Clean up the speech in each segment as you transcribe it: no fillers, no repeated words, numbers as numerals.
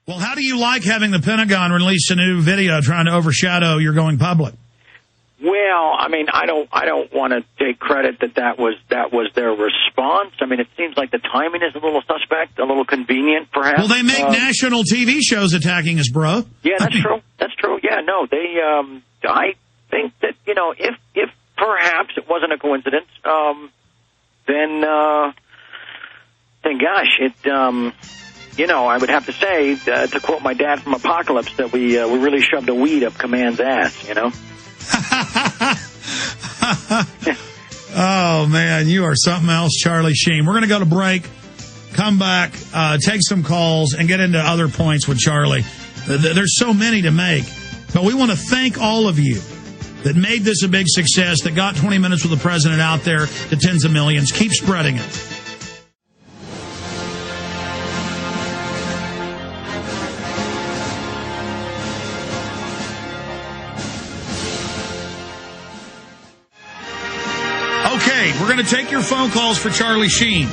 Well, how do you like having the Pentagon release a new video trying to overshadow your going public? Well, I mean, I don't want to take credit that was their response. I mean, it seems like the timing is a little suspect, a little convenient, perhaps. Well, they make national TV shows attacking us, bro. Yeah, that's true. That's true. Yeah, no, they. I think that if perhaps it wasn't a coincidence, then gosh, it. I would have to say, to quote my dad from Apocalypse, that we really shoved a weed up Command's ass. Oh, man, you are something else, Charlie Sheen. We're going to go to break, come back, take some calls, and get into other points with Charlie. There's so many to make, but we want to thank all of you that made this a big success, that got 20 Minutes with the President out there to tens of millions. Keep spreading it. Okay, we're going to take your phone calls for Charlie Sheen.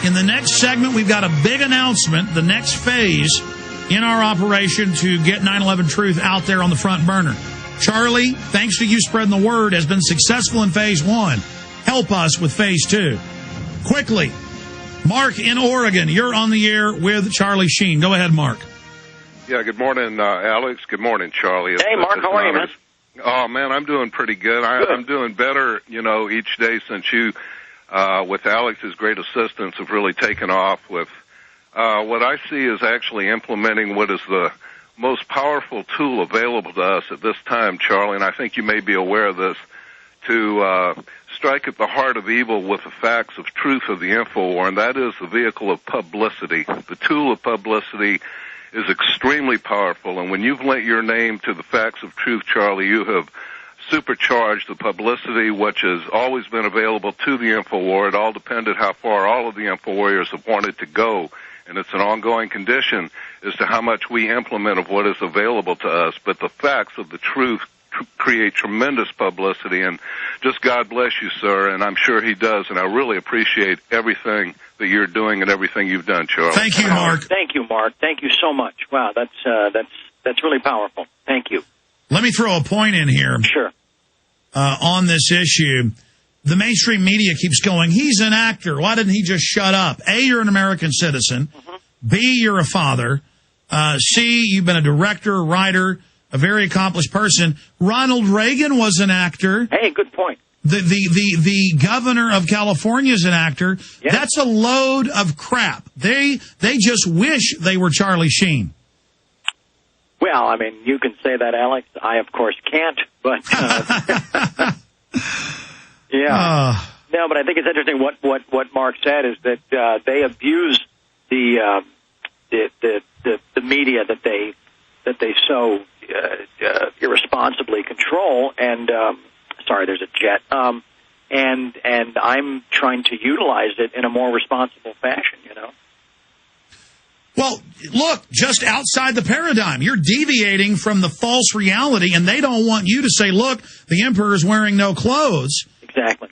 In the next segment, we've got a big announcement, the next phase in our operation to get 9/11 Truth out there on the front burner. Charlie, thanks to you spreading the word, has been successful in phase 1. Help us with phase 2. Quickly, Mark in Oregon, you're on the air with Charlie Sheen. Go ahead, Mark. Yeah, good morning, Alex. Good morning, Charlie. Hey, Mark, how are you, man? Oh, man, I'm doing pretty good. I'm doing better, each day since you, with Alex's great assistance, have really taken off with what I see is actually implementing what is the most powerful tool available to us at this time, Charlie, and I think you may be aware of this, to strike at the heart of evil with the facts of truth of the InfoWar, and that is the vehicle of publicity. The tool of publicity is extremely powerful, and when you've lent your name to the facts of truth, Charlie, you have supercharged the publicity which has always been available to the InfoWar. It all depended how far all of the InfoWarriors have wanted to go, and it's an ongoing condition as to how much we implement of what is available to us. But the facts of the truth create tremendous publicity, and just God bless you, sir, and I'm sure he does, and I really appreciate everything that you're doing and everything you've done, Charlie. Thank you, Mark. Thank you, Mark. Thank you so much. Wow, that's really powerful. Thank you. Let me throw a point in here. Sure. On this issue. The mainstream media keeps going, he's an actor. Why didn't he just shut up? A, you're an American citizen. Mm-hmm. B, you're a father. C, you've been a director, writer, a very accomplished person. Ronald Reagan was an actor. Hey, good point. The governor of California is an actor. Yep. That's a load of crap. They just wish they were Charlie Sheen. Well, I mean, you can say that, Alex. I, of course, can't. But yeah, no. But I think it's interesting what Mark said is that they abuse the media that they so irresponsibly control. And sorry, there's a jet. And I'm trying to utilize it in a more responsible fashion. Well, look, just outside the paradigm. You're deviating from the false reality, and they don't want you to say, look, the emperor's wearing no clothes. Exactly.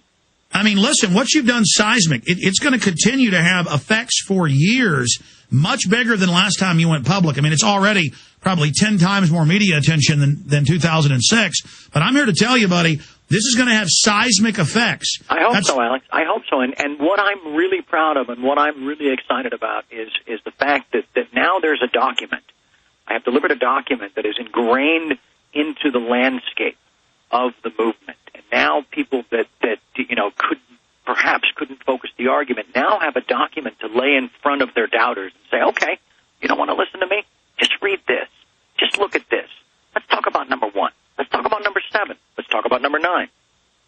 I mean, listen, what you've done seismic, it's going to continue to have effects for years, much bigger than last time you went public. I mean, it's already probably 10 times more media attention than 2006. But I'm here to tell you, buddy, this is going to have seismic effects. I hope so, Alex. I hope so. And what I'm really proud of and what I'm really excited about is the fact that now there's a document. I have delivered a document that is ingrained into the landscape of the movement. And now people that couldn't focus the argument now have a document to lay in front of their doubters and say, okay, you don't want to listen to me? Just read this. Just look at this. Let's talk about number 1. Let's talk about number 7. Let's talk about number 9.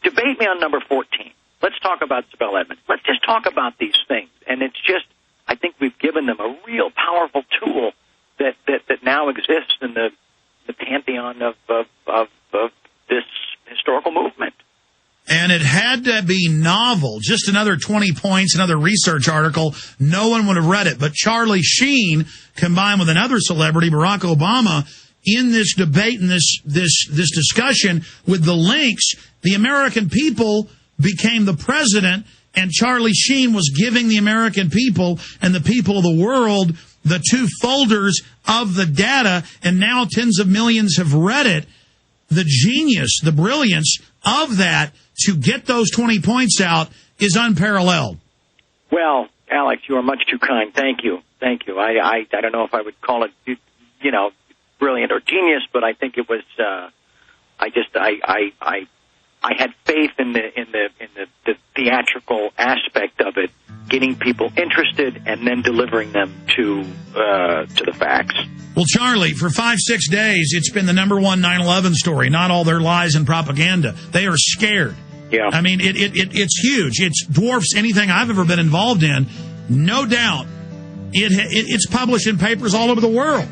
Debate me on number 14. Let's talk about Sibel Edmonds. Let's just talk about these things. And it's just, I think we've given them a real powerful tool that now exists in the pantheon of this historical movement. And it had to be novel. Just another 20 points, another research article. No one would have read it. But Charlie Sheen, combined with another celebrity, Barack Obama, in this debate and this discussion with the links, the American people became the president, and Charlie Sheen was giving the American people and the people of the world the 2 folders of the data, and now tens of millions have read it. The genius, the brilliance of that to get those 20 points out is unparalleled. Well, Alex, you are much too kind. Thank you. Thank you. I don't know if I would call it, brilliant or genius, but I think it was, I had faith in the theatrical aspect of it, getting people interested and then delivering them to the facts. Well, Charlie, for 5-6 days, it's been the number one 9/11 story, not all their lies and propaganda. They are scared. Yeah. I mean, it's huge. It dwarfs anything I've ever been involved in. No doubt. It's published in papers all over the world.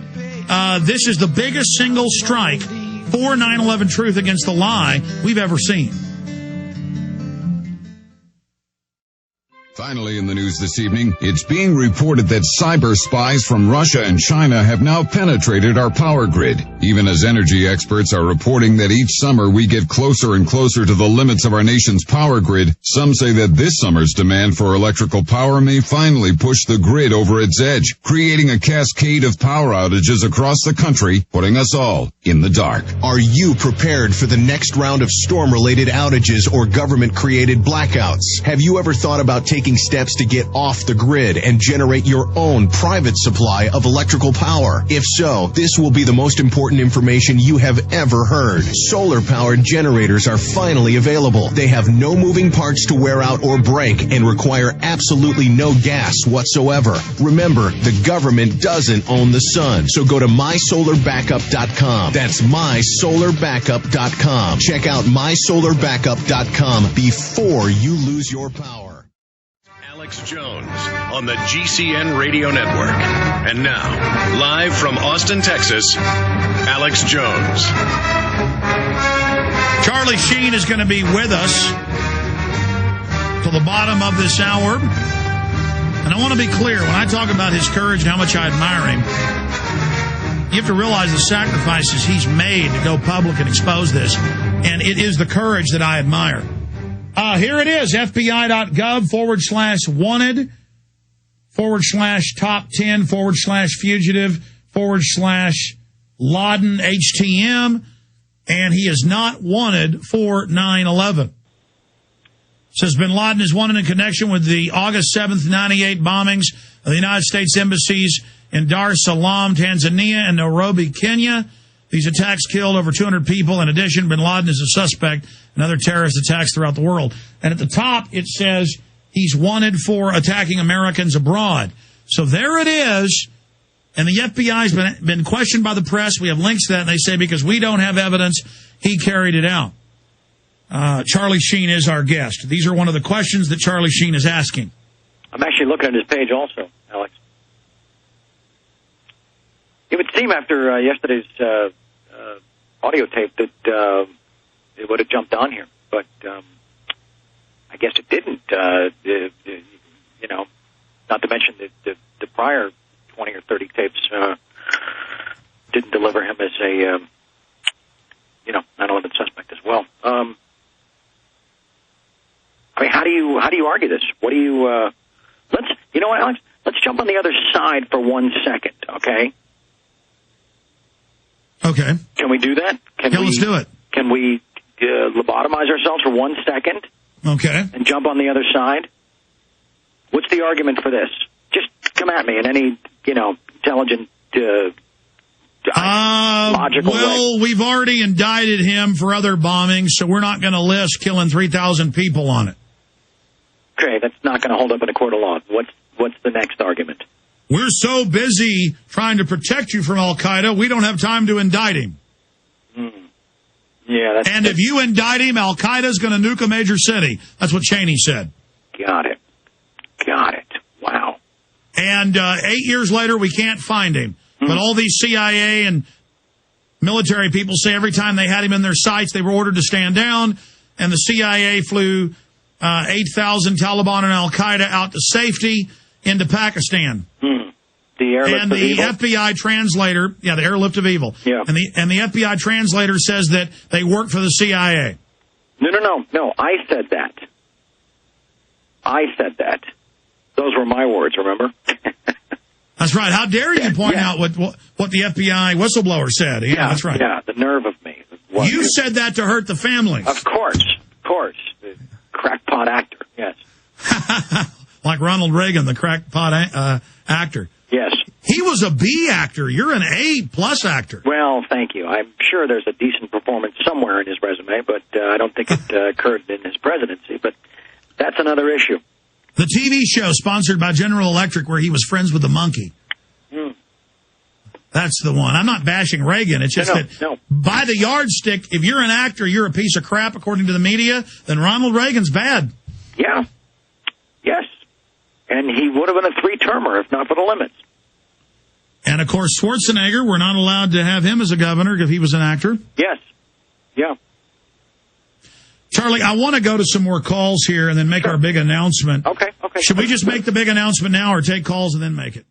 This is the biggest single strike for 9/11 truth against the lie we've ever seen. Finally in the news this evening, it's being reported that cyber spies from Russia and China have now penetrated our power grid. Even as energy experts are reporting that each summer we get closer and closer to the limits of our nation's power grid, some say that this summer's demand for electrical power may finally push the grid over its edge, creating a cascade of power outages across the country, putting us all in the dark. Are you prepared for the next round of storm-related outages or government-created blackouts? Have you ever thought about taking steps to get off the grid and generate your own private supply of electrical power? If so, this will be the most important information you have ever heard. Solar-powered generators are finally available. They have no moving parts to wear out or break and require absolutely no gas whatsoever. Remember, the government doesn't own the sun, so go to mysolarbackup.com. That's mysolarbackup.com. Check out mysolarbackup.com before you lose your power. Alex Jones on the GCN Radio Network. And now, live from Austin, Texas, Alex Jones. Charlie Sheen is going to be with us till the bottom of this hour. And I want to be clear, when I talk about his courage and how much I admire him, you have to realize the sacrifices he's made to go public and expose this. And it is the courage that I admire. Here it is, FBI.gov/wanted, /top 10, /fugitive, /Laden HTM, and he is not wanted for 9/11. Says bin Laden is wanted in connection with the August 7th, 98 bombings of the United States embassies in Dar es Salaam, Tanzania, and Nairobi, Kenya. These attacks killed over 200 people. In addition, bin Laden is a suspect in other terrorist attacks throughout the world. And at the top, it says he's wanted for attacking Americans abroad. So there it is. And the FBI's been questioned by the press. We have links to that, and they say because we don't have evidence, he carried it out. Charlie Sheen is our guest. These are one of the questions that Charlie Sheen is asking. I'm actually looking at his page also, Alex. It would seem after yesterday's audio tape that it would have jumped on here, but I guess it didn't. Not to mention that the prior 20 or 30 tapes didn't deliver him as a 9/11 suspect as well. I mean, how do you argue this? What do you? Alex? Let's jump on the other side for 1 second, okay? Okay. Can we do that? Let's do it. Can we lobotomize ourselves for 1 second? Okay. And jump on the other side? What's the argument for this? Just come at me in any, intelligent, logical way. Well, we've already indicted him for other bombings, so we're not going to list killing 3,000 people on it. Okay, that's not going to hold up in a court of law. What's the next argument? We're so busy trying to protect you from Al-Qaeda, we don't have time to indict him. Yeah, and if you indict him, Al-Qaeda's going to nuke a major city. That's what Cheney said. Got it. Wow. And 8 years later, we can't find him. But all these CIA and military people say every time they had him in their sights, they were ordered to stand down. And the CIA flew 8,000 Taliban and Al-Qaeda out to safety into Pakistan. The airlift and of the evil? FBI translator, the airlift of evil. Yeah. And the FBI translator says that they work for the CIA. No. I said that. Those were my words, remember? That's right. How dare you point out what the FBI whistleblower said? Yeah, that's right. Yeah, the nerve of me. You said that to hurt the families. Of course. The crackpot actor, yes. Like Ronald Reagan, the crackpot actor. Yes. He was a B actor. You're an A+ actor. Well, thank you. I'm sure there's a decent performance somewhere in his resume, but I don't think it occurred in his presidency. But that's another issue. The TV show sponsored by General Electric where he was friends with the monkey. That's the one. I'm not bashing Reagan. It's just that by the yardstick, if you're an actor, you're a piece of crap according to the media, then Ronald Reagan's bad. Yeah. Yes. And he would have been a 3-termer if not for the limits. And, of course, Schwarzenegger, we're not allowed to have him as a governor if he was an actor. Yes. Yeah. Charlie, I want to go to some more calls here and then make our big announcement. Okay. Should we just make the big announcement now or take calls and then make it?